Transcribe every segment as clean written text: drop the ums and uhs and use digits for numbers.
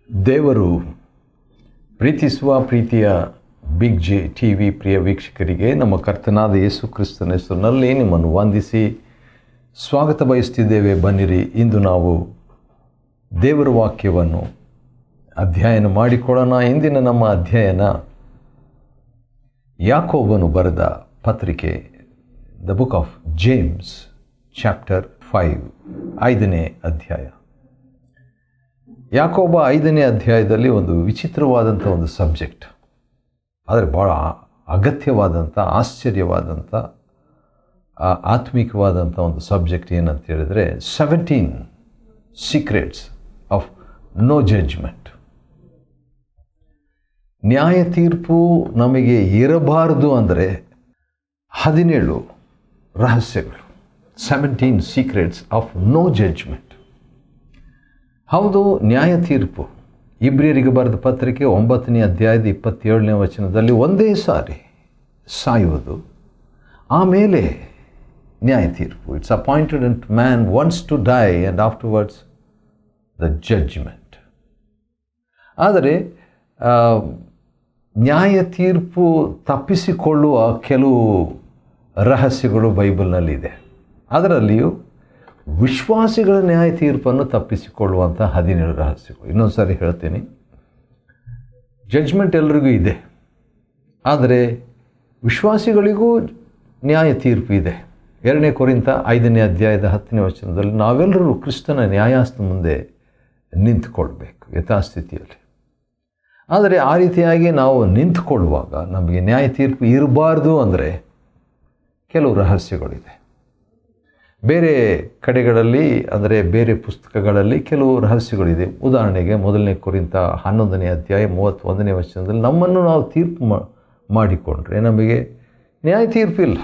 ದೇವರು ಪ್ರೀತಿಸುವ ಪ್ರೀತಿಯ ಬಿಗ್ ಜೆ ಟಿ ವಿ ಪ್ರಿಯ ವೀಕ್ಷಕರಿಗೆ ನಮ್ಮ ಕರ್ತನಾದ ಯೇಸು ಕ್ರಿಸ್ತನ ಹೆಸರಿನಲ್ಲಿ ನಿಮ್ಮನ್ನು ವಂದಿಸಿ ಸ್ವಾಗತ ಬಯಸ್ತಿದ್ದೇವೆ. ಬನ್ನಿರಿ, ಇಂದು ನಾವು ದೇವರ ವಾಕ್ಯವನ್ನು ಅಧ್ಯಯನ ಮಾಡಿಕೊಳ್ಳೋಣ. ಇಂದಿನ ನಮ್ಮ ಅಧ್ಯಯನ ಯಾಕೋಬನು ಬರೆದ ಪತ್ರಿಕೆ, the book of James, chapter 5, 5ನೇ ಅಧ್ಯಾಯ. ಯಾಕೋಬ 5ನೇ ಅಧ್ಯಾಯದಲ್ಲಿ ಒಂದು ವಿಚಿತ್ರವಾದಂಥ ಒಂದು ಸಬ್ಜೆಕ್ಟ್, ಆದರೆ ಭಾಳ ಅಗತ್ಯವಾದಂಥ, ಆಶ್ಚರ್ಯವಾದಂಥ, ಆತ್ಮಿಕವಾದಂಥ ಒಂದು ಸಬ್ಜೆಕ್ಟ್ ಏನಂತ ಹೇಳಿದರೆ 17 ಸೀಕ್ರೆಟ್ಸ್ ಆಫ್ ನೋ ಜಡ್ಜ್ಮೆಂಟ್. ನ್ಯಾಯ ತೀರ್ಪು ನಮಗೆ ಇರಬಾರದು ಅಂದರೆ 17 ರಹಸ್ಯಗಳು, 17 ಸೀಕ್ರೆಟ್ಸ್ ಆಫ್ ನೋ ಜಡ್ಜ್ಮೆಂಟ್. ಹೌದು, ನ್ಯಾಯ ತೀರ್ಪು. ಇಬ್ರಿಯರಿಗೆ ಬರೆದ ಪತ್ರಿಕೆ 9ನೇ ಅಧ್ಯಾಯದ 27ನೇ ವಚನದಲ್ಲಿ ಒಂದೇ ಸಾರಿ ಸಾಯುವುದು, ಆಮೇಲೆ ನ್ಯಾಯ ತೀರ್ಪು. It's appointed unto man once to die and afterwards the judgment. ಆದರೆ ನ್ಯಾಯ ತೀರ್ಪು ತಪ್ಪಿಸಿಕೊಳ್ಳುವ ಕೆಲವು ರಹಸ್ಯಗಳು ಬೈಬಲ್ನಲ್ಲಿದೆ. ಅದರಲ್ಲಿಯೂ ವಿಶ್ವಾಸಿಗಳ ನ್ಯಾಯ ತೀರ್ಪನ್ನು ತಪ್ಪಿಸಿಕೊಳ್ಳುವಂಥ 17 ರಹಸ್ಯಗಳು. ಇನ್ನೊಂದು ಸಾರಿ ಹೇಳ್ತೀನಿ, ಜಡ್ಜ್ಮೆಂಟ್ ಎಲ್ರಿಗೂ ಇದೆ, ಆದರೆ ವಿಶ್ವಾಸಿಗಳಿಗೂ ನ್ಯಾಯ ತೀರ್ಪು ಇದೆ. 2ನೇ ಕೊರಿಂಥ 5ನೇ ಅಧ್ಯಾಯದ 10ನೇ ವಚನದಲ್ಲಿ ನಾವೆಲ್ಲರೂ ಕ್ರಿಸ್ತನ ನ್ಯಾಯಾಸ್ತ ಮುಂದೆ ನಿಂತುಕೊಳ್ಬೇಕು ಯಥಾಸ್ಥಿತಿಯಲ್ಲಿ. ಆದರೆ ಆ ರೀತಿಯಾಗಿ ನಾವು ನಿಂತುಕೊಳ್ಳುವಾಗ ನಮಗೆ ನ್ಯಾಯ ತೀರ್ಪು ಇರಬಾರ್ದು ಅಂದರೆ ಕೆಲವು ರಹಸ್ಯಗಳಿದೆ. ಬೇರೆ ಕಡೆಗಳಲ್ಲಿ, ಅಂದರೆ ಬೇರೆ ಪುಸ್ತಕಗಳಲ್ಲಿ ಕೆಲವು ರಹಸ್ಯಗಳಿದೆ. ಉದಾಹರಣೆಗೆ 1ನೇ ಕೊರಿಂಥ 11ನೇ ಅಧ್ಯಾಯ 31ನೇ ವಚನದಲ್ಲಿ ನಮ್ಮನ್ನು ನಾವು ತೀರ್ಪು ಮಾಡಿಕೊಂಡ್ರೆ ನಮಗೆ ನ್ಯಾಯ ತೀರ್ಪಿಲ್ಲ.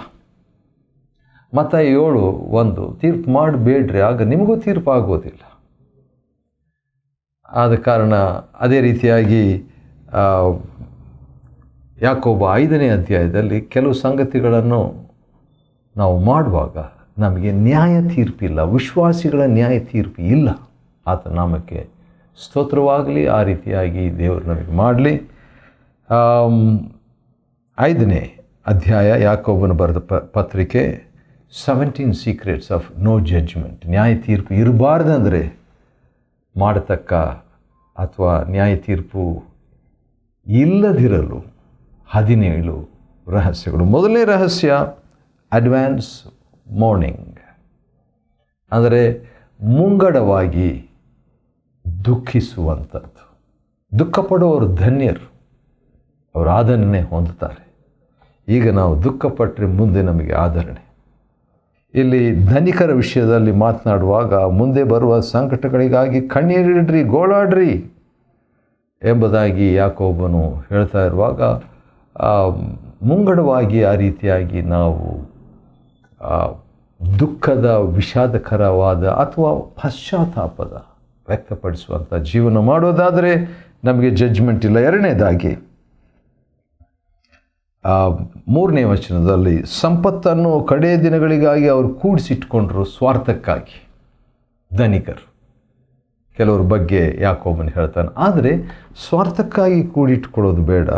ಮತ್ತಾಯ 7:1 ತೀರ್ಪು ಮಾಡಬೇಡ್ರಿ, ಆಗ ನಿಮಗೂ ತೀರ್ಪು ಆಗೋದಿಲ್ಲ. ಆದ ಕಾರಣ ಅದೇ ರೀತಿಯಾಗಿ ಯಾಕೋಬ 5ನೇ ಅಧ್ಯಾಯದಲ್ಲಿ ಕೆಲವು ಸಂಗತಿಗಳನ್ನು ನಾವು ಮಾಡುವಾಗ ನಮಗೆ ನ್ಯಾಯ ತೀರ್ಪಿಲ್ಲ, ವಿಶ್ವಾಸಿಗಳ ನ್ಯಾಯ ತೀರ್ಪು ಇಲ್ಲ. ಆತ ನಾಮಕ್ಕೆ ಸ್ತೋತ್ರವಾಗಲಿ. ಆ ರೀತಿಯಾಗಿ ದೇವರು ನಮಗೆ ಮಾಡಲಿ. 5ನೇ ಅಧ್ಯಾಯ ಯಾಕೋಬನು ಬರೆದ ಪತ್ರಿಕೆ 17 ಸೀಕ್ರೆಟ್ಸ್ ಆಫ್ ನೋ ಜಡ್ಜ್ಮೆಂಟ್. ನ್ಯಾಯ ತೀರ್ಪು ಇರಬಾರ್ದಂದರೆ ಮಾಡತಕ್ಕ ಅಥವಾ ನ್ಯಾಯ ತೀರ್ಪು ಇಲ್ಲದಿರಲು 17 ರಹಸ್ಯಗಳು. ಮೊದಲನೇ ರಹಸ್ಯ ಅಡ್ವಾನ್ಸ್ ಮಾರ್ನಿಂಗ್, ಅಂದರೆ ಮುಂಗಡವಾಗಿ ದುಃಖಿಸುವಂಥದ್ದು. ದುಃಖ ಪಡುವವರು ಧನ್ಯರು, ಅವರು ಆದರಣೆ ಹೊಂದುತ್ತಾರೆ. ಈಗ ನಾವು ದುಃಖಪಟ್ಟರೆ ಮುಂದೆ ನಮಗೆ ಆದರಣೆ. ಇಲ್ಲಿ ಧನಿಕರ ವಿಷಯದಲ್ಲಿ ಮಾತನಾಡುವಾಗ ಮುಂದೆ ಬರುವ ಸಂಕಟಗಳಿಗಾಗಿ ಕಣ್ಣೀರಿಡ್ರಿ, ಗೋಳಾಡ್ರಿ ಎಂಬುದಾಗಿ ಯಾಕೋಬನು ಹೇಳ್ತಾ ಇರುವಾಗ ಮುಂಗಡವಾಗಿ ಆ ರೀತಿಯಾಗಿ ನಾವು ದುಃಖದ, ವಿಷಾದಕರವಾದ ಅಥವಾ ಪಶ್ಚಾತ್ತಾಪದ ವ್ಯಕ್ತಪಡಿಸುವಂಥ ಜೀವನ ಮಾಡೋದಾದರೆ ನಮಗೆ ಜಡ್ಜ್ಮೆಂಟ್ ಇಲ್ಲ. 2ನೇದಾಗಿ 3ನೇ ವಚನದಲ್ಲಿ ಸಂಪತ್ತನ್ನು ಕಡೆಯ ದಿನಗಳಿಗಾಗಿ ಅವರು ಕೂಡಿಸಿಟ್ಕೊಂಡ್ರು, ಸ್ವಾರ್ಥಕ್ಕಾಗಿ. ಧನಿಕರು ಕೆಲವ್ರ ಬಗ್ಗೆ ಯಾಕೋಬನು ಹೇಳ್ತಾನೆ. ಆದರೆ ಸ್ವಾರ್ಥಕ್ಕಾಗಿ ಕೂಡಿಟ್ಕೊಳ್ಳೋದು ಬೇಡ,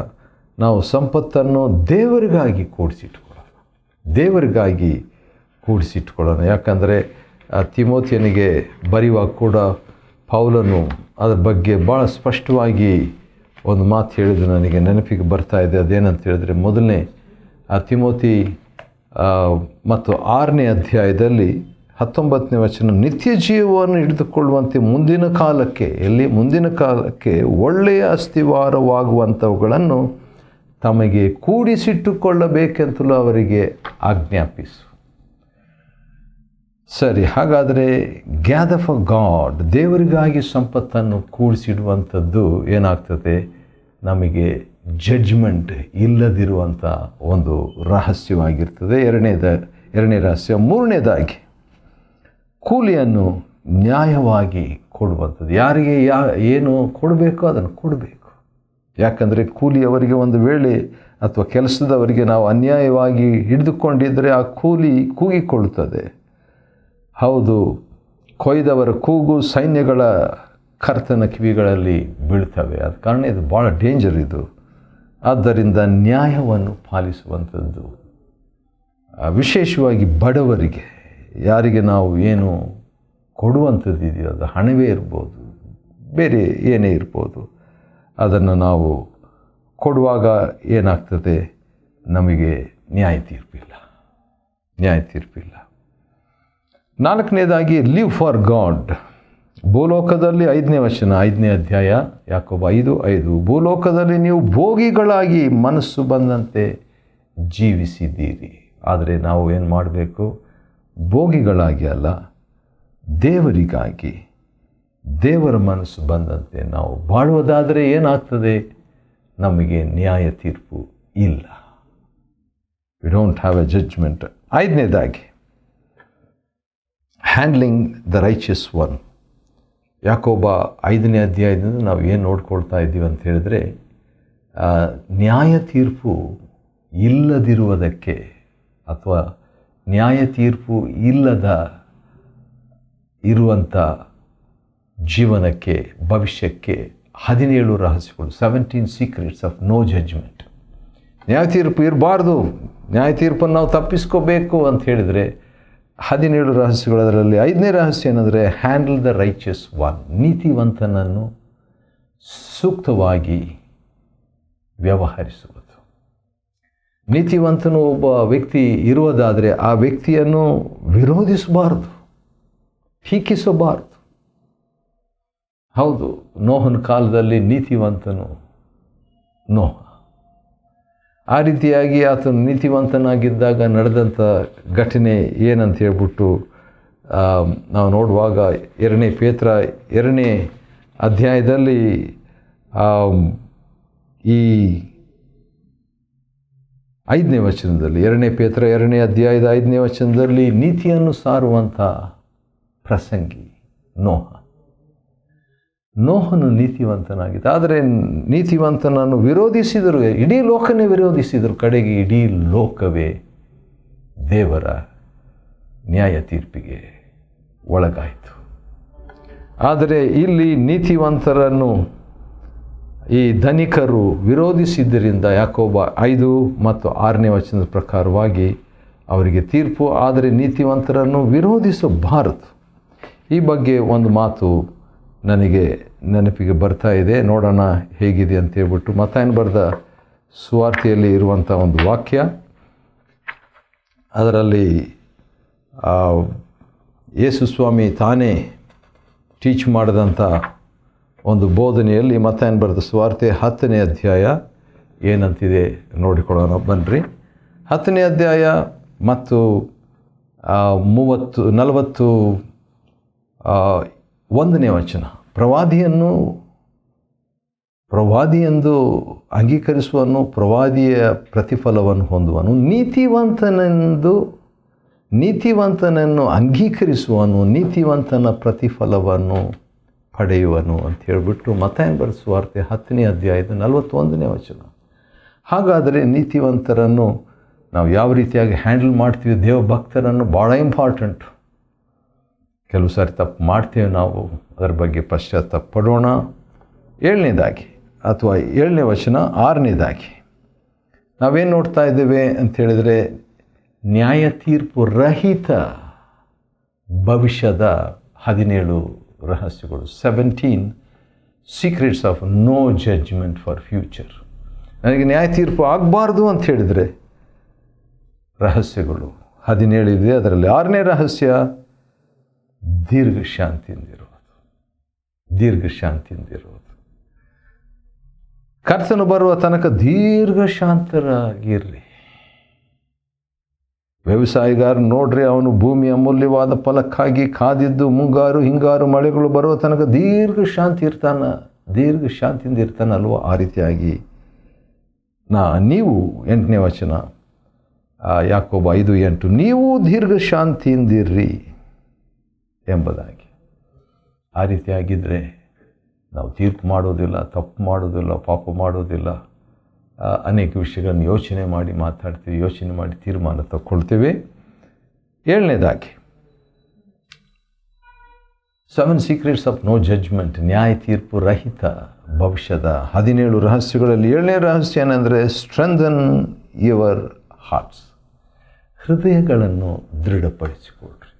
ನಾವು ಸಂಪತ್ತನ್ನು ದೇವರಿಗಾಗಿ ಕೂಡಿಸಿಟ್ಕೊಳ್ಳೋಣ. ಯಾಕಂದರೆ ತಿಮೋಥಿಯನಿಗೆ ಬರೆಯುವಾಗ ಕೂಡ ಪೌಲನು ಅದರ ಬಗ್ಗೆ ಭಾಳ ಸ್ಪಷ್ಟವಾಗಿ ಒಂದು ಮಾತು ಹೇಳಿದ್ದು ನನಗೆ ನೆನಪಿಗೆ ಬರ್ತಾ ಇದೆ. ಅದೇನಂತ ಹೇಳಿದ್ರೆ 1ನೇ ತಿಮೋಥಿ ಮತ್ತು 6ನೇ ಅಧ್ಯಾಯದಲ್ಲಿ 19ನೇ ವಚನ, ನಿತ್ಯ ಜೀವವನ್ನು ಹಿಡಿದುಕೊಳ್ಳುವಂತೆ ಮುಂದಿನ ಕಾಲಕ್ಕೆ ಒಳ್ಳೆಯ ಅಸ್ತಿವಾರವಾಗುವಂಥವುಗಳನ್ನು ತಮಗೆ ಕೂಡಿಸಿಟ್ಟುಕೊಳ್ಳಬೇಕೆಂತಲೂ ಅವರಿಗೆ ಆಜ್ಞಾಪಿಸು. ಸರಿ, ಹಾಗಾದರೆ ಗ್ಯಾದರ್ ಫಾರ್ ಗಾಡ್, ದೇವರಿಗಾಗಿ ಸಂಪತ್ತನ್ನು ಕೂಡಿಸಿಡುವಂಥದ್ದು ಏನಾಗ್ತದೆ, ನಮಗೆ ಜಡ್ಜ್ಮೆಂಟ್ ಇಲ್ಲದಿರುವಂಥ ಒಂದು ರಹಸ್ಯವಾಗಿರ್ತದೆ. 2ನೇ ರಹಸ್ಯ. 3ನೇದಾಗಿ ಕೂಲಿಯನ್ನು ನ್ಯಾಯವಾಗಿ ಕೊಡುವಂಥದ್ದು. ಯಾರಿಗೆ ಏನು ಕೊಡಬೇಕೋ ಅದನ್ನು ಕೊಡಬೇಕು. ಯಾಕಂದರೆ ಕೂಲಿಯವರಿಗೆ ಒಂದು ವೇಳೆ ಅಥವಾ ಕೆಲಸದವರಿಗೆ ನಾವು ಅನ್ಯಾಯವಾಗಿ ಹಿಡಿದುಕೊಂಡಿದ್ದರೆ ಆ ಕೂಲಿ ಕೂಗಿಕೊಳ್ಳುತ್ತದೆ. ಹೌದು, ಕೊಯ್ದವರ ಕೂಗು ಸೈನ್ಯಗಳ ಕರ್ತನ ಕಿವಿಗಳಲ್ಲಿ ಬೀಳ್ತವೆ. ಆದ ಕಾರಣ ಇದು ಭಾಳ ಡೇಂಜರ್ ಇದು. ಆದ್ದರಿಂದ ನ್ಯಾಯವನ್ನು ಪಾಲಿಸುವಂಥದ್ದು, ವಿಶೇಷವಾಗಿ ಬಡವರಿಗೆ, ಯಾರಿಗೆ ನಾವು ಏನು ಕೊಡುವಂಥದ್ದು ಇದೆಯೋ ಅದು ಹಣವೇ ಇರ್ಬೋದು, ಬೇರೆ ಏನೇ ಇರ್ಬೋದು, ಅದನ್ನು ನಾವು ಕೊಡುವಾಗ ಏನಾಗ್ತದೆ, ನಮಗೆ ನ್ಯಾಯ ತೀರ್ಪಿಲ್ಲ. 4ನೇದಾಗಿ ಲಿವ್ ಫಾರ್ ಗಾಡ್. ಭೂಲೋಕದಲ್ಲಿ 5ನೇ ವಚನ, 5ನೇ ಅಧ್ಯಾಯ ಯಾಕೋಬ 5:5. ಭೂಲೋಕದಲ್ಲಿ ನೀವು ಭೋಗಿಗಳಾಗಿ ಮನಸ್ಸು ಬಂದಂತೆ ಜೀವಿಸಿದ್ದೀರಿ. ಆದರೆ ನಾವು ಏನು ಮಾಡಬೇಕು? ಭೋಗಿಗಳಾಗಿ ಅಲ್ಲ, ದೇವರಿಗಾಗಿ, ದೇವರ ಮನಸ್ಸು ಬಂದಂತೆ ನಾವು ಬಾಳುವುದಾದರೆ ಏನಾಗ್ತದೆ? ನಮಗೆ ನ್ಯಾಯ ತೀರ್ಪು ಇಲ್ಲ. We don't have a judgement. 5ನೇದಾಗಿ ಹ್ಯಾಂಡ್ಲಿಂಗ್ ದ ರೈಚಿಯಸ್ ಒನ್. ಯಾಕೋಬ 5ನೇ ಅಧ್ಯಾಯದಿಂದ ನಾವು ಏನು ನೋಡ್ಕೊಳ್ತಾ ಇದ್ದೀವಿ ಅಂತ ಹೇಳಿದ್ರೆ, ನ್ಯಾಯ ತೀರ್ಪು ಇಲ್ಲದಿರುವುದಕ್ಕೆ ಅಥವಾ ನ್ಯಾಯ ತೀರ್ಪು ಇಲ್ಲದ ಇರುವಂಥ ಜೀವನಕ್ಕೆ, ಭವಿಷ್ಯಕ್ಕೆ 17 ರಹಸ್ಯಗಳು, 17 ಸೀಕ್ರೆಟ್ಸ್ ಆಫ್ ನೋ ಜಡ್ಜ್ಮೆಂಟ್. ನ್ಯಾಯ ತೀರ್ಪು ಇರಬಾರ್ದು, ನ್ಯಾಯ ತೀರ್ಪನ್ನು ನಾವು ತಪ್ಪಿಸ್ಕೋಬೇಕು ಅಂತ ಹೇಳಿದರೆ 17 ರಹಸ್ಯಗಳು. ಅದರಲ್ಲಿ 5ನೇ ರಹಸ್ಯ ಏನಂದರೆ ಹ್ಯಾಂಡಲ್ ದ ರೈಚಿಯಸ್ ಒನ್. ನೀತಿವಂತನನ್ನು ಸೂಕ್ತವಾಗಿ ವ್ಯವಹರಿಸುವುದು. ನೀತಿವಂತನು ಒಬ್ಬ ವ್ಯಕ್ತಿ ಇರುವುದಾದರೆ ಆ ವ್ಯಕ್ತಿಯನ್ನು ವಿರೋಧಿಸಬಾರ್ದು, ಟೀಕಿಸಬಾರ್ದು. ಹೌದು, ನೋಹನ ಕಾಲದಲ್ಲಿ ನೀತಿವಂತನು ನೋಹ. ಆ ರೀತಿಯಾಗಿ ಆತನು ನೀತಿವಂತನಾಗಿದ್ದಾಗ ನಡೆದಂಥ ಘಟನೆ ಏನಂತ ಹೇಳ್ಬಿಟ್ಟು ನಾವು ನೋಡುವಾಗ 2ನೇ ಪೇತ್ರ 2ನೇ ಅಧ್ಯಾಯದಲ್ಲಿ ಈ 5ನೇ ವಚನದಲ್ಲಿ, 2ನೇ ಪೇತ್ರ 2ನೇ ಅಧ್ಯಾಯದ 5ನೇ ವಚನದಲ್ಲಿ ನೀತಿಯನ್ನು ಸಾರುವಂಥ ಪ್ರಸಂಗಿ ನೋಹನು ನೀತಿವಂತನಾಗಿದ್ದ. ಆದರೆ ನೀತಿವಂತನನ್ನು ವಿರೋಧಿಸಿದರು, ಇಡೀ ಲೋಕನೇ ವಿರೋಧಿಸಿದರು. ಕಡೆಗೆ ಇಡೀ ಲೋಕವೇ ದೇವರ ನ್ಯಾಯ ತೀರ್ಪಿಗೆ ಒಳಗಾಯಿತು. ಆದರೆ ಇಲ್ಲಿ ನೀತಿವಂತರನ್ನು ಈ ಧನಿಕರು ವಿರೋಧಿಸಿದ್ದರಿಂದ ಯಾಕೋಬ 5 ಮತ್ತು 6ನೇ ವಚನದ ಪ್ರಕಾರವಾಗಿ ಅವರಿಗೆ ತೀರ್ಪು. ಆದರೆ ನೀತಿವಂತರನ್ನು ವಿರೋಧಿಸಬಾರದು. ಈ ಬಗ್ಗೆ ಒಂದು ಮಾತು ನನಗೆ ನೆನಪಿಗೆ ಬರ್ತಾ ಇದೆ, ನೋಡೋಣ ಹೇಗಿದೆ ಅಂತ ಹೇಳ್ಬಿಟ್ಟು. ಮತ್ತಾಯನ ಬರೆದ ಸುವಾರ್ತೆಯಲ್ಲಿ ಇರುವಂಥ ಒಂದು ವಾಕ್ಯ, ಅದರಲ್ಲಿ ಯೇಸು ಸ್ವಾಮಿ ತಾನೇ ಟೀಚ್ ಮಾಡಿದಂಥ ಒಂದು ಬೋಧನೆಯಲ್ಲಿ ಮತ್ತಾಯನ ಬರೆದ ಸುವಾರ್ತೆ 10ನೇ ಅಧ್ಯಾಯ ಏನಂತಿದೆ ನೋಡಿಕೊಳ್ಳೋಣ ಬನ್ನಿರಿ. 10ನೇ ಅಧ್ಯಾಯ ಮತ್ತು 41ನೇ ವಚನ. ಪ್ರವಾದಿಯೆಂದು ಅಂಗೀಕರಿಸುವನು, ಪ್ರವಾದಿಯ ಪ್ರತಿಫಲವನ್ನು ಹೊಂದುವನು. ನೀತಿವಂತನನ್ನು ಅಂಗೀಕರಿಸುವನು, ನೀತಿವಂತನ ಪ್ರತಿಫಲವನ್ನು ಪಡೆಯುವನು ಅಂತ ಹೇಳಿಬಿಟ್ಟು ಮತ್ತಾಯನ ಬರೆದ ಸುವಾರ್ತೆ 10ನೇ ಅಧ್ಯಾಯದ 41ನೇ ವಚನ. ಹಾಗಾದರೆ ನೀತಿವಂತರನ್ನು ನಾವು ಯಾವ ರೀತಿಯಾಗಿ ಹ್ಯಾಂಡಲ್ ಮಾಡ್ತೀವಿ? ದೇವಭಕ್ತರನ್ನು ಭಾಳ ಇಂಪಾರ್ಟೆಂಟ್. ಕೆಲವು ಸಾರಿ ತಪ್ಪು ಮಾಡ್ತೇವೆ ನಾವು, ಅದರ ಬಗ್ಗೆ ಪಶ್ಚಾತ್ತಾಪ ಪಡೋಣ. 7ನೇದಾಗಿ ಅಥವಾ 7ನೇ ವಚನ 6ನೇದಾಗಿ ನಾವೇನು ನೋಡ್ತಾ ಇದ್ದೇವೆ ಅಂಥೇಳಿದರೆ, ನ್ಯಾಯ ತೀರ್ಪು ರಹಿತ ಭವಿಷ್ಯದ 17 ರಹಸ್ಯಗಳು, 17 secrets of no judgment for future. ನನಗೆ ನ್ಯಾಯ ತೀರ್ಪು ಆಗಬಾರ್ದು ಅಂತ ಹೇಳಿದರೆ ರಹಸ್ಯಗಳು 17 ಇದೆ. ಅದರಲ್ಲಿ 6ನೇ ರಹಸ್ಯ ದೀರ್ಘ ಶಾಂತಿಯಿಂದಿರುವುದು. ಕರ್ತನು ಬರುವ ತನಕ ದೀರ್ಘ ಶಾಂತರಾಗಿರ್ರಿ. ವ್ಯವಸಾಯಗಾರ ನೋಡ್ರಿ, ಅವನು ಭೂಮಿಯ ಅಮೂಲ್ಯವಾದ ಫಲಕ್ಕಾಗಿ ಕಾದಿದ್ದು ಮುಂಗಾರು ಹಿಂಗಾರು ಮಳೆಗಳು ಬರುವ ತನಕ ದೀರ್ಘ ಶಾಂತಿಯಿಂದ ಇರ್ತಾನಲ್ವ? ಆ ರೀತಿಯಾಗಿ ನೀವು 8ನೇ ವಚನ ಯಾಕೋಬ 5:8, ನೀವು ದೀರ್ಘ ಶಾಂತಿಯಿಂದಿರ್ರಿ ಎಂಬುದಾಗಿ. ಆ ರೀತಿಯಾಗಿದ್ದರೆ ನಾವು ತೀರ್ಪು ಮಾಡೋದಿಲ್ಲ, ತಪ್ಪು ಮಾಡೋದಿಲ್ಲ, ಪಾಪ ಮಾಡೋದಿಲ್ಲ. ಅನೇಕ ವಿಷಯಗಳನ್ನು ಯೋಚನೆ ಮಾಡಿ ಮಾತಾಡ್ತೀವಿ, ಯೋಚನೆ ಮಾಡಿ ತೀರ್ಮಾನ ತಗೊಳ್ತೀವಿ. 7ನೇದಾಗಿ 7 ಸೀಕ್ರೆಟ್ಸ್ ಆಫ್ ನೋ ಜಡ್ಜ್ಮೆಂಟ್, ನ್ಯಾಯ ತೀರ್ಪು ರಹಿತ ಭವಿಷ್ಯದ 17 ರಹಸ್ಯಗಳಲ್ಲಿ 7ನೇ ರಹಸ್ಯ ಏನಂದರೆ ಸ್ಟ್ರೆಂಥನ್ ಯುವರ್ ಹಾರ್ಟ್ಸ್. ಹೃದಯಗಳನ್ನು ದೃಢಪಡಿಸಿಕೊಳ್ಳ್ರಿ.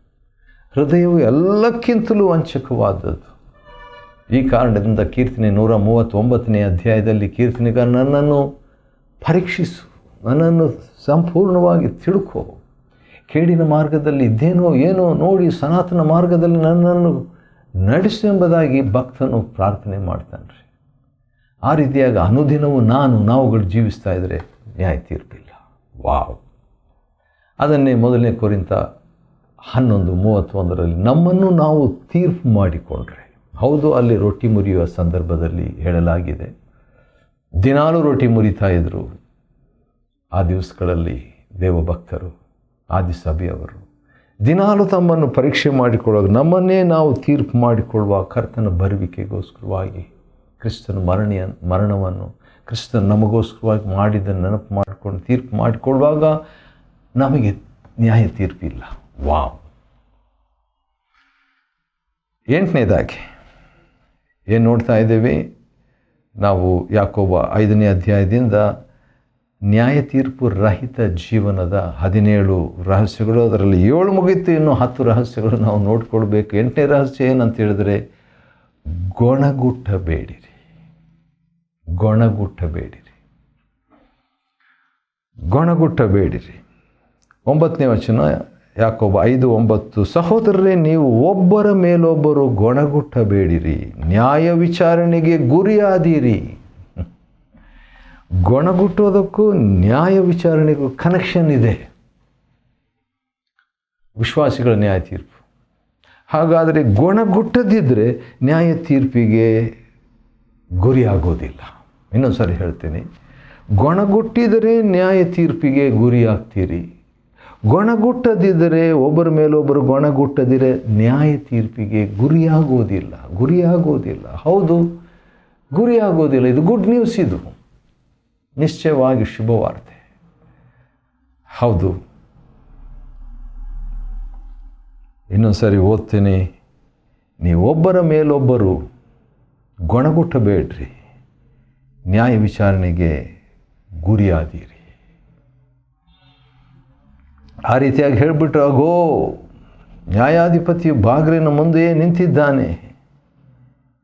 ಹೃದಯವು ಎಲ್ಲಕ್ಕಿಂತಲೂ ವಂಚಕವಾದದ್ದು. ಈ ಕಾರಣದಿಂದ ಕೀರ್ತನೆ 139ನೇ ಅಧ್ಯಾಯದಲ್ಲಿ ಕೀರ್ತನೆಗಾರ ನನ್ನನ್ನು ಪರೀಕ್ಷಿಸು, ನನ್ನನ್ನು ಸಂಪೂರ್ಣವಾಗಿ ತಿಳ್ಕೋ, ಕೇಡಿನ ಮಾರ್ಗದಲ್ಲಿ ಇದ್ದೇನೋ ಏನೋ ನೋಡಿ ಸನಾತನ ಮಾರ್ಗದಲ್ಲಿ ನನ್ನನ್ನು ನಡೆಸು ಎಂಬುದಾಗಿ ಭಕ್ತನು ಪ್ರಾರ್ಥನೆ ಮಾಡ್ತಾನೆ ರೀ. ಆ ರೀತಿಯಾಗಿ ಅನುದಿನವೂ ನಾವುಗಳು ಜೀವಿಸ್ತಾ ಇದ್ದರೆ ನ್ಯಾಯ ತೀರ್ಪಿಲ್ಲ. ವಾವ್! ಅದನ್ನೇ 1 ಕೊರಿಂಥ 11:31 ನಮ್ಮನ್ನು ನಾವು ತೀರ್ಪು ಮಾಡಿಕೊಂಡ್ರೆ, ಹೌದು, ಅಲ್ಲಿ ರೊಟ್ಟಿ ಮುರಿಯುವ ಸಂದರ್ಭದಲ್ಲಿ ಹೇಳಲಾಗಿದೆ, ದಿನಾಲೂ ರೊಟ್ಟಿ ಮುರಿತಾ ಇದ್ದರು ಆ ದಿವಸಗಳಲ್ಲಿ ದೇವಭಕ್ತರು, ಆದಿಸಭೆಯವರು. ದಿನಾಲೂ ತಮ್ಮನ್ನು ಪರೀಕ್ಷೆ ಮಾಡಿಕೊಳ್ಳುವಾಗ ನಮ್ಮನ್ನೇ ನಾವು ತೀರ್ಪು ಮಾಡಿಕೊಳ್ಳುವ ಕರ್ತನ ಬರುವಿಕೆಗೋಸ್ಕರವಾಗಿ ಕ್ರಿಸ್ತನ ಮರಣವನ್ನು ಕ್ರಿಸ್ತನ ನಮಗೋಸ್ಕರವಾಗಿ ಮಾಡಿದ್ದನ್ನು ನೆನಪು ಮಾಡಿಕೊಂಡು ತೀರ್ಪು ಮಾಡಿಕೊಳ್ಳುವಾಗ ನಮಗೆ ನ್ಯಾಯ ತೀರ್ಪಿಲ್ಲ. ವಾವ್! 8ನೇದಾಗಿ ಏನು ನೋಡ್ತಾ ಇದ್ದೇವೆ ನಾವು? ಯಾಕೋಬ 5ನೇ ಅಧ್ಯಾಯದಿಂದ ನ್ಯಾಯ ತೀರ್ಪು ರಹಿತ ಜೀವನದ 17 ರಹಸ್ಯಗಳು, ಅದರಲ್ಲಿ 7 ಮುಗಿತು, ಇನ್ನು 10 ರಹಸ್ಯಗಳು ನಾವು ನೋಡ್ಕೊಳ್ಬೇಕು. 8ನೇ ರಹಸ್ಯ ಏನಂತ ಹೇಳಿದ್ರೆ ಗೊಣಗುಟ್ಟಬೇಡಿರಿ. ಗೊಣಗುಟ್ಟಬೇಡಿರಿ. 9ನೇ ವಚನ ಯಾಕೋಬ 5:9 ಸಹೋದರರೇ, ನೀವು ಒಬ್ಬರ ಮೇಲೊಬ್ಬರು ಗೊಣಗುಟ್ಟಬೇಡಿರಿ, ನ್ಯಾಯ ವಿಚಾರಣೆಗೆ ಗುರಿಯಾದಿರಿ. ಗೊಣಗುಟ್ಟೋದಕ್ಕೂ ನ್ಯಾಯ ವಿಚಾರಣೆಗೂ ಕನೆಕ್ಷನ್ ಇದೆ. ವಿಶ್ವಾಸಿಗಳ ನ್ಯಾಯ ತೀರ್ಪು. ಹಾಗಾದರೆ ಗುಣಗುಟ್ಟದಿದ್ದರೆ ನ್ಯಾಯ ತೀರ್ಪಿಗೆ ಗುರಿಯಾಗೋದಿಲ್ಲ. ಇನ್ನೊಂದು ಸಾರಿ ಹೇಳ್ತೀನಿ, ಗೊಣಗುಟ್ಟಿದರೆ ನ್ಯಾಯ ತೀರ್ಪಿಗೆ ಗುರಿಯಾಗ್ತೀರಿ. ಗೊಣಗುಟ್ಟದಿದ್ದರೆ, ಒಬ್ಬರ ಮೇಲೊಬ್ಬರು ಗೊಣಗುಟ್ಟದಿರೆ ನ್ಯಾಯ ತೀರ್ಪಿಗೆ ಗುರಿಯಾಗೋದಿಲ್ಲ. ಹೌದು, ಗುರಿಯಾಗೋದಿಲ್ಲ. ಇದು ಗುಡ್ ನ್ಯೂಸ್. ಇದು ನಿಶ್ಚಯವಾಗಿ ಶುಭವಾರ್ತೆ. ಹೌದು, ಇನ್ನೊಂದು ಸರಿ ಓದ್ತೀನಿ. ನೀವೊಬ್ಬರ ಮೇಲೊಬ್ಬರು ಗೊಣಗುಟ್ಟಬೇಡ್ರಿ, ನ್ಯಾಯ ವಿಚಾರಣೆಗೆ ಗುರಿಯಾದಿರಿ. ಆ ರೀತಿಯಾಗಿ ಹೇಳಿಬಿಟ್ರೆ, ಅಗೋ ನ್ಯಾಯಾಧಿಪತಿಯು ಬಾಗಿಲಿನ ಮುಂದೆಯೇ ನಿಂತಿದ್ದಾನೆ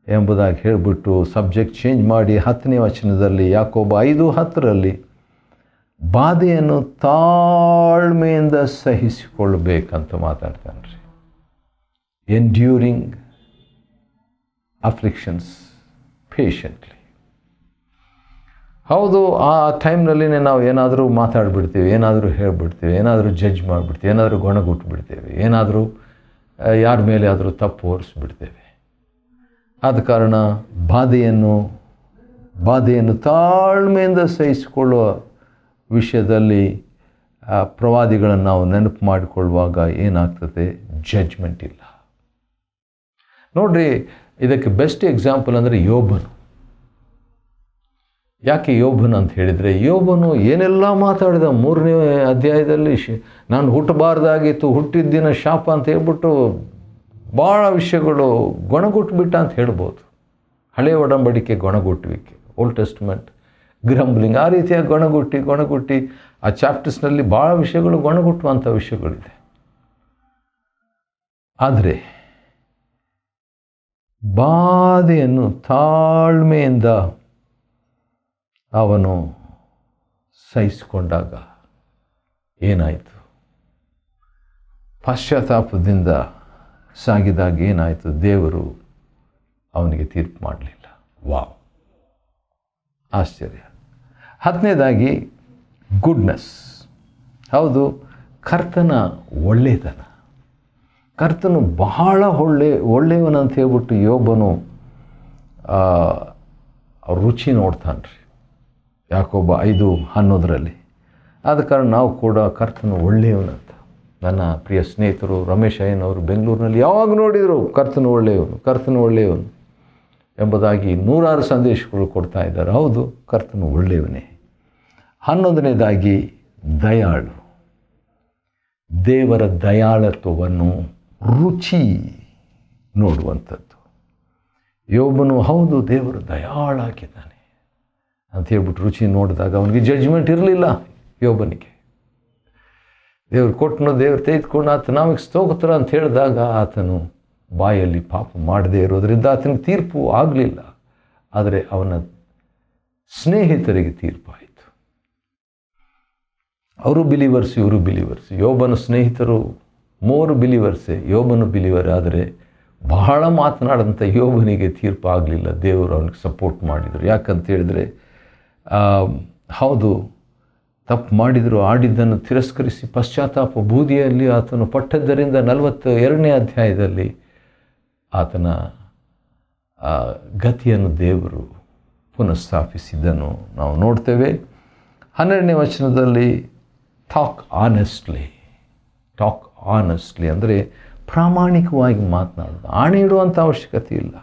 ಎಂಬುದಾಗಿ ಹೇಳಿಬಿಟ್ಟು ಸಬ್ಜೆಕ್ಟ್ ಚೇಂಜ್ ಮಾಡಿ 10ನೇ ವಚನದಲ್ಲಿ ಯಾಕೋಬ 5:10 ಬಾಧೆಯನ್ನು ತಾಳ್ಮೆಯಿಂದ ಸಹಿಸಿಕೊಳ್ಳಬೇಕಂತ ಮಾತಾಡ್ತಾನೆ ರೀ. Enduring afflictions patiently. ಹೌದು, ಆ ಟೈಮ್ನಲ್ಲಿ ನಾವು ಏನಾದರೂ ಮಾತಾಡ್ಬಿಡ್ತೀವಿ, ಏನಾದರೂ ಹೇಳಿಬಿಡ್ತೀವಿ, ಏನಾದರೂ ಜಡ್ಜ್ ಮಾಡಿಬಿಡ್ತೀವಿ, ಏನಾದರೂ ಗೊಣಗುಟ್ಬಿಡ್ತೇವೆ, ಏನಾದರೂ ಯಾರ ಮೇಲೆ ಆದರೂ ತಪ್ಪು ಹೊರಿಸ್ಬಿಡ್ತೇವೆ. ಆದ ಕಾರಣ ಬಾಧೆಯನ್ನು ತಾಳ್ಮೆಯಿಂದ ಸಹಿಸಿಕೊಳ್ಳುವ ವಿಷಯದಲ್ಲಿ ಪ್ರವಾದಿಗಳನ್ನು ನಾವು ನೆನಪು ಮಾಡಿಕೊಳ್ಳುವಾಗ ಏನಾಗ್ತದೆ? ಜಡ್ಜ್ಮೆಂಟ್ ಇಲ್ಲ. ನೋಡ್ರಿ, ಇದಕ್ಕೆ ಬೆಸ್ಟ್ ಎಕ್ಸಾಂಪಲ್ ಅಂದರೆ ಯೋಬನು. ಯಾಕೆ ಯೋಬನು ಅಂತ ಹೇಳಿದರೆ, ಯೋಬನು ಏನೆಲ್ಲ ಮಾತಾಡಿದ 3ನೇ ಅಧ್ಯಾಯದಲ್ಲಿ ನಾನು ಹುಟ್ಟಬಾರ್ದಾಗಿತ್ತು, ಹುಟ್ಟಿದ ದಿನ ಶಾಪ ಅಂತ ಹೇಳ್ಬಿಟ್ಟು ಭಾಳ ವಿಷಯಗಳು ಗೊಣಗುಟ್ಬಿಟ್ಟ ಅಂತ ಹೇಳ್ಬೋದು. ಹಳೆಯ ಒಡಂಬಡಿಕೆ ಗೊಣಗುಟ್ಟುವಿಕೆ, ಓಲ್ಡ್ ಟೆಸ್ಟ್ಮೆಂಟ್, ಗ್ರಂಬ್ಲಿಂಗ್, ಆ ರೀತಿಯಾಗಿ ಗೊಣಗುಟ್ಟಿ ಆ ಚಾಪ್ಟರ್ಸ್ನಲ್ಲಿ ಭಾಳ ವಿಷಯಗಳು ಗೊಣಗುಟ್ಟುವಂಥ ವಿಷಯಗಳಿದೆ. ಆದರೆ ಬಾಧೆಯನ್ನು ತಾಳ್ಮೆಯಿಂದ ಅವನು ಸಹಿಸಿಕೊಂಡಾಗ ಏನಾಯಿತು? ಪಶ್ಚಾತ್ತಾಪದಿಂದ ಸಾಗಿದಾಗ ಏನಾಯಿತು? ದೇವರು ಅವನಿಗೆ ತೀರ್ಪು ಮಾಡಲಿಲ್ಲ. ವಾವ್, ಆಶ್ಚರ್ಯ. 10ನೇದಾಗಿ ಗುಡ್ನೆಸ್. ಹೌದು, ಕರ್ತನ ಒಳ್ಳೆಯತನ. ಕರ್ತನು ಬಹಳ ಒಳ್ಳೆಯವನಂತ ಹೇಳ್ಬಿಟ್ಟು ಯೋಬನು ರುಚಿ ನೋಡ್ತಾನೆ ರೀ, ಯಾಕೋಬ 5:11. ಆದ ಕಾರಣ ನಾವು ಕೂಡ ಕರ್ತನು ಒಳ್ಳೆಯವನಂತ. ನನ್ನ ಪ್ರಿಯ ಸ್ನೇಹಿತರು ರಮೇಶ್ ಅಯ್ಯನವರು ಬೆಂಗಳೂರಿನಲ್ಲಿ ಯಾವಾಗ ನೋಡಿದರು ಕರ್ತನು ಒಳ್ಳೆಯವನು ಎಂಬುದಾಗಿ 100 ಸಂದೇಶಗಳು ಕೊಡ್ತಾ ಇದ್ದಾರೆ. ಹೌದು, ಕರ್ತನು ಒಳ್ಳೆಯವನೇ. 11ನೇದಾಗಿ ದಯಾಳು. ದೇವರ ದಯಾಳತ್ವವನ್ನು ರುಚಿ ನೋಡುವಂಥದ್ದು. ಯೋಬನು ಹೌದು ದೇವರು ದಯಾಳಾಗಿದ್ದಾನೆ ಅಂತ ಹೇಳ್ಬಿಟ್ಟು ರುಚಿ ನೋಡಿದಾಗ ಅವನಿಗೆ ಜಡ್ಜ್ಮೆಂಟ್ ಇರಲಿಲ್ಲ. ಯೋಬನಿಗೆ ದೇವ್ರು ಕೊಟ್ಟನು, ದೇವ್ರು ತೆಗೆದುಕೊಂಡು ಆತ ನಮಗೆ ಸ್ತೋತ್ರ ಅಂತ ಹೇಳಿದಾಗ ಆತನು ಬಾಯಲ್ಲಿ ಪಾಪ ಮಾಡದೇ ಇರೋದರಿಂದ ಆತನಿಗೆ ತೀರ್ಪು ಆಗಲಿಲ್ಲ. ಆದರೆ ಅವನ ಸ್ನೇಹಿತರಿಗೆ ತೀರ್ಪಾಯಿತು. ಅವರು ಬಿಲಿವರ್ಸ್, ಇವರು ಬಿಲಿವರ್ಸ್. ಯೋಬನ ಸ್ನೇಹಿತರು 3 ಬಿಲಿವರ್ಸೇ, ಯೋಬನು ಬಿಲಿವರ್. ಆದರೆ ಬಹಳ ಮಾತನಾಡಿದಂಥ ಯೋಬನಿಗೆ ತೀರ್ಪು ಆಗಲಿಲ್ಲ. ದೇವರು ಅವನಿಗೆ ಸಪೋರ್ಟ್ ಮಾಡಿದರು. ಯಾಕಂತ ಹೇಳಿದರೆ ಹೌದು ತಪ್ಪು ಮಾಡಿದರು, ಆಡಿದ್ದನ್ನು ತಿರಸ್ಕರಿಸಿ ಪಶ್ಚಾತ್ತಾಪ ಬೂದಿಯಲ್ಲಿ ಆತನು ಪಟ್ಟದ್ದರಿಂದ 42ನೇ ಅಧ್ಯಾಯದಲ್ಲಿ ಆತನ ಗತಿಯನ್ನು ದೇವರು ಪುನಃಸ್ಥಾಪಿಸಿದ್ದನ್ನು ನಾವು ನೋಡ್ತೇವೆ. 12ನೇ ವಚನದಲ್ಲಿ ಟಾಕ್ ಆನೆಸ್ಟ್ಲಿ ಅಂದರೆ ಪ್ರಾಮಾಣಿಕವಾಗಿ ಮಾತನಾಡೋದು. ಆಣೆ ಇಡುವಂಥ ಅವಶ್ಯಕತೆ ಇಲ್ಲ.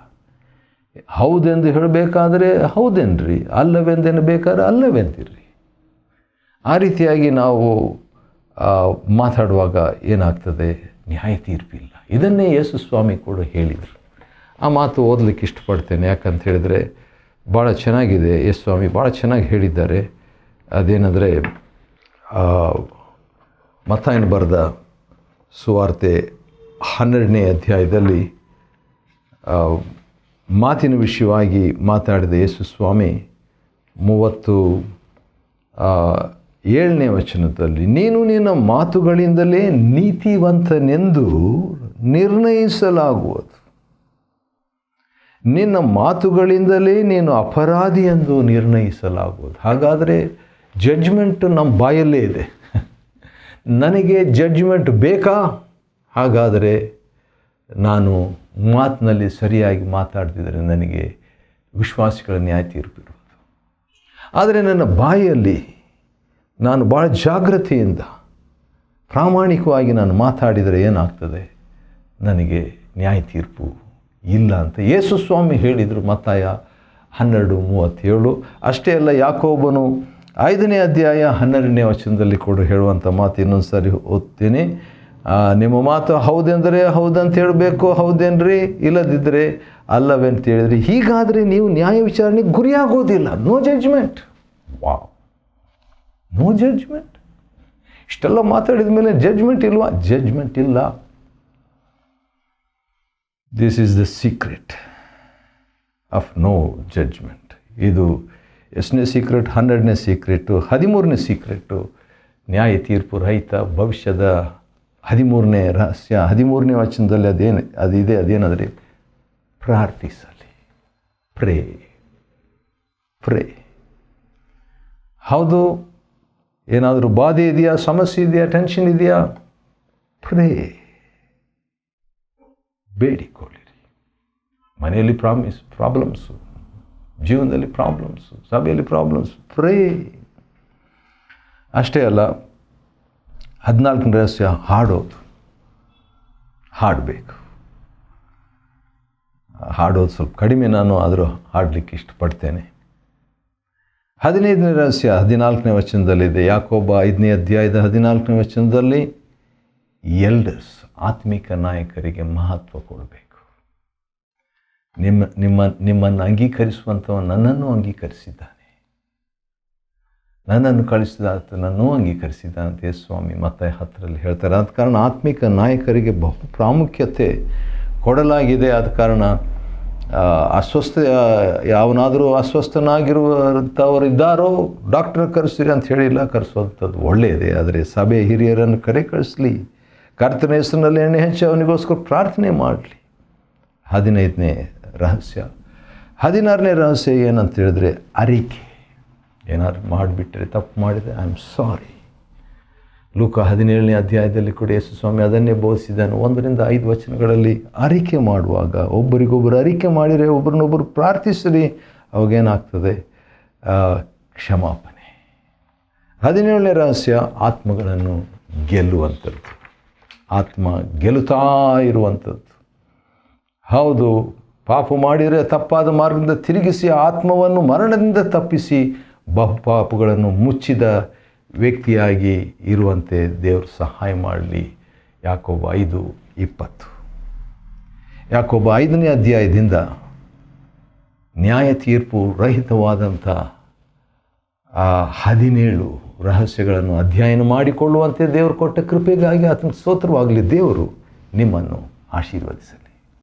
ಹೌದೆಂದು ಹೇಳಬೇಕಾದ್ರೆ ಹೌದೇನ್ರಿ, ಅಲ್ಲವೆಂದೆನ್ನಬೇಕಾದ್ರೆ ಅಲ್ಲವೆಂದಿರ್ರಿ. ಆ ರೀತಿಯಾಗಿ ನಾವು ಮಾತಾಡುವಾಗ ಏನಾಗ್ತದೆ, ನ್ಯಾಯ ತೀರ್ಪಿಲ್ಲ. ಇದನ್ನೇ ಯೇಸು ಸ್ವಾಮಿ ಕೂಡ ಹೇಳಿದರು. ಆ ಮಾತು ಓದಲಿಕ್ಕೆ ಇಷ್ಟಪಡ್ತೇನೆ. ಯಾಕಂತ ಹೇಳಿದರೆ ಭಾಳ ಚೆನ್ನಾಗಿದೆ. ಯೇಸು ಸ್ವಾಮಿ ಭಾಳ ಚೆನ್ನಾಗಿ ಹೇಳಿದ್ದಾರೆ. ಅದೇನೆಂದರೆ ಮತ್ತಾಯನ ಬರೆದ ಸುವಾರ್ತೆ 12ನೇ ಅಧ್ಯಾಯದಲ್ಲಿ ಮಾತಿನ ವಿಷಯವಾಗಿ ಮಾತಾಡಿದ ಯೇಸು ಸ್ವಾಮಿ 37ನೇ ವಚನದಲ್ಲಿ, ನೀನು ನಿನ್ನ ಮಾತುಗಳಿಂದಲೇ ನೀತಿವಂತನೆಂದು ನಿರ್ಣಯಿಸಲಾಗುವುದು, ನಿನ್ನ ಮಾತುಗಳಿಂದಲೇ ನೀನು ಅಪರಾಧಿ ಎಂದು ನಿರ್ಣಯಿಸಲಾಗುವುದು. ಹಾಗಾದರೆ ಜಡ್ಜ್ಮೆಂಟ್ ನಮ್ಮ ಬಾಯಲ್ಲೇ ಇದೆ. ನನಗೆ ಜಡ್ಜ್ಮೆಂಟ್ ಬೇಕಾ? ಹಾಗಾದರೆ ನಾನು ಮಾತಿನಲ್ಲಿ ಸರಿಯಾಗಿ ಮಾತಾಡ್ತಿದ್ದರೆ ನನಗೆ ವಿಶ್ವಾಸಿಗಳ ನ್ಯಾಯ ತೀರ್ಪಿರುವುದು. ಆದರೆ ನನ್ನ ಬಾಯಲ್ಲಿ ನಾನು ಭಾಳ ಜಾಗ್ರತೆಯಿಂದ ಪ್ರಾಮಾಣಿಕವಾಗಿ ನಾನು ಮಾತಾಡಿದರೆ ಏನಾಗ್ತದೆ, ನನಗೆ ನ್ಯಾಯ ತೀರ್ಪು ಇಲ್ಲ ಅಂತ ಯೇಸು ಸ್ವಾಮಿ ಹೇಳಿದರು. ಮತ್ತಾಯ 12:37. ಅಷ್ಟೇ ಅಲ್ಲ, ಯಾಕೋಬನು 5ನೇ ಅಧ್ಯಾಯ 12ನೇ ವಚನದಲ್ಲಿ ಕೂಡ ಹೇಳುವಂಥ ಮಾತು ಇನ್ನೊಂದು ಸಾರಿ ಓದ್ತೀನಿ. ನಿಮ್ಮ ಮಾತು ಹೌದೆಂದರೆ ಹೌದಂತ ಹೇಳಬೇಕು, ಹೌದೇನ್ರಿ, ಇಲ್ಲದಿದ್ದರೆ ಅಲ್ಲವೆಂತ ಹೇಳಿದ್ರಿ. ಹೀಗಾದರೆ ನೀವು ನ್ಯಾಯ ವಿಚಾರಣೆಗೆ ಗುರಿಯಾಗೋದಿಲ್ಲ. No judgment. Wow, no judgment. ಇಷ್ಟೆಲ್ಲ ಮಾತಾಡಿದ ಮೇಲೆ ಜಡ್ಜ್ಮೆಂಟ್ ಇಲ್ವಾ? ಜಡ್ಜ್ಮೆಂಟ್ ಇಲ್ಲ. This is the secret of no judgment. ಇದು ಎಷ್ಟನೇ ಸೀಕ್ರೆಟ್? 12ನೇ ಸೀಕ್ರೆಟು. 13ನೇ ಸೀಕ್ರೆಟು ನ್ಯಾಯ ತೀರ್ಪು ರಹಿತ ಭವಿಷ್ಯದ 13ನೇ ರಹಸ್ಯ. 13ನೇ ವಚನದಲ್ಲಿ ಅದಿದೆ. ಅದೇನಾದರೆ ಪ್ರಾರ್ಥಿಸಲಿ. ಪ್ರೇ. ಹೌದು, ಏನಾದರೂ ಬಾಧೆ ಇದೆಯಾ, ಸಮಸ್ಯೆ ಇದೆಯಾ, ಟೆನ್ಷನ್ ಇದೆಯಾ? ಪ್ರೇ, ಬೇಡಿಕೊಳ್ಳಿರಿ. ಮನೆಯಲ್ಲಿ ಪ್ರಾಬ್ಲಮ್ಸು, ಜೀವನದಲ್ಲಿ ಪ್ರಾಬ್ಲಮ್ಸು, ಸಭೆಯಲ್ಲಿ ಪ್ರಾಬ್ಲಮ್ಸ್. ಪ್ರೇ. ಅಷ್ಟೇ ಅಲ್ಲ, 14ನೇ ರಹಸ್ಯ ಹಾಡಬೇಕು. ಹಾಡೋದು ಸ್ವಲ್ಪ ಕಡಿಮೆ, ನಾನು ಆದರೂ ಹಾಡಲಿಕ್ಕೆ ಇಷ್ಟಪಡ್ತೇನೆ. 15ನೇ ರಹಸ್ಯ 14ನೇ ವಚನದಲ್ಲಿದೆ. ಯಾಕೋಬ 5ನೇ ಅಧ್ಯಾಯದ 14ನೇ ವಚನದಲ್ಲಿ ಎಲ್ಡರ್ಸ್, ಆತ್ಮಿಕ ನಾಯಕರಿಗೆ ಮಹತ್ವ ಕೊಡಬೇಕು. ನಿಮ್ಮನ್ನು ಅಂಗೀಕರಿಸುವಂಥವ ನನ್ನನ್ನು ಅಂಗೀಕರಿಸಿದ್ದಾನೆ, ನನ್ನನ್ನು ಕಳಿಸಿದ ನನ್ನೂ ಅಂಗೀಕರಿಸಿದ್ದಾನೆ ಅಂತ ಯೇಸು ಸ್ವಾಮಿ ಮತ್ತಾಯ 10ರಲ್ಲಿ ಹೇಳ್ತಾರೆ. ಆದ ಕಾರಣ ಆತ್ಮಿಕ ನಾಯಕರಿಗೆ ಬಹು ಪ್ರಾಮುಖ್ಯತೆ ಕೊಡಲಾಗಿದೆ. ಆದ ಕಾರಣ ಯಾವನಾದರೂ ಅಸ್ವಸ್ಥನಾಗಿರುವಂಥವ್ರು ಇದ್ದಾರೋ ಡಾಕ್ಟರ್ ಕರೆಸಿರಿ ಅಂತ ಹೇಳಿಲ್ಲ, ಕರೆಸುವಂಥದ್ದು ಒಳ್ಳೆಯದೇ. ಆದರೆ ಸಭೆ ಹಿರಿಯರನ್ನು ಕಳಿಸಲಿ, ಕರ್ತನ ಹೆಸರಿನಲ್ಲಿ ಎಣ್ಣೆ ಹಚ್ಚಿ ಅವನಿಗೋಸ್ಕರ ಪ್ರಾರ್ಥನೆ ಮಾಡಲಿ. 15ನೇ ರಹಸ್ಯ. 16ನೇ ರಹಸ್ಯ ಏನಂತ ಹೇಳಿದ್ರೆ ಅರಿಕೆ. ಏನಾದ್ರು ಮಾಡಿಬಿಟ್ರೆ, ತಪ್ಪು ಮಾಡಿದರೆ ಐ ಆಮ್ ಸಾರಿ. ಲೂಕ 17ನೇ ಅಧ್ಯಾಯದಲ್ಲಿ ಕೂಡ ಯೇಸು ಸ್ವಾಮಿ ಅದನ್ನೇ ಬೋಧಿಸಿದ್ದಾನೆ. 1-5 ವಚನಗಳಲ್ಲಿ ಅರಿಕೆ ಮಾಡುವಾಗ ಒಬ್ಬರಿಗೊಬ್ಬರು ಅರಿಕೆ ಮಾಡಿದರೆ, ಒಬ್ಬರನ್ನೊಬ್ಬರು ಪ್ರಾರ್ಥಿಸಲಿ, ಅವಾಗೇನಾಗ್ತದೆ? ಕ್ಷಮಾಪಣೆ. 17ನೇ ರಹಸ್ಯ ಆತ್ಮಗಳನ್ನು ಗೆಲ್ಲುವಂಥದ್ದು. ಆತ್ಮ ಗೆಲ್ಲುತ್ತಾ ಇರುವಂಥದ್ದು. ಹೌದು, ಪಾಪ ಮಾಡಿದರೆ ತಪ್ಪಾದ ಮಾರ್ಗದಿಂದ ತಿರುಗಿಸಿ ಆತ್ಮವನ್ನು ಮರಣದಿಂದ ತಪ್ಪಿಸಿ ಬಹುಪಾಪಗಳನ್ನು ಮುಚ್ಚಿದ ವ್ಯಕ್ತಿಯಾಗಿ ಇರುವಂತೆ ದೇವರು ಸಹಾಯ ಮಾಡಲಿ. ಯಾಕೋಬ 5:20. ಯಾಕೋಬ 5ನೇ ಅಧ್ಯಾಯದಿಂದ ನ್ಯಾಯ ತೀರ್ಪು ರಹಿತವಾದಂಥ ಆ 17 ರಹಸ್ಯಗಳನ್ನು ಅಧ್ಯಯನ ಮಾಡಿಕೊಳ್ಳುವಂತೆ ದೇವರು ಕೊಟ್ಟ ಕೃಪೆಗಾಗಿ ಆತನ ಸ್ತೋತ್ರವಾಗಲಿ. ದೇವರು ನಿಮ್ಮನ್ನು ಆಶೀರ್ವದಿಸಲಿ.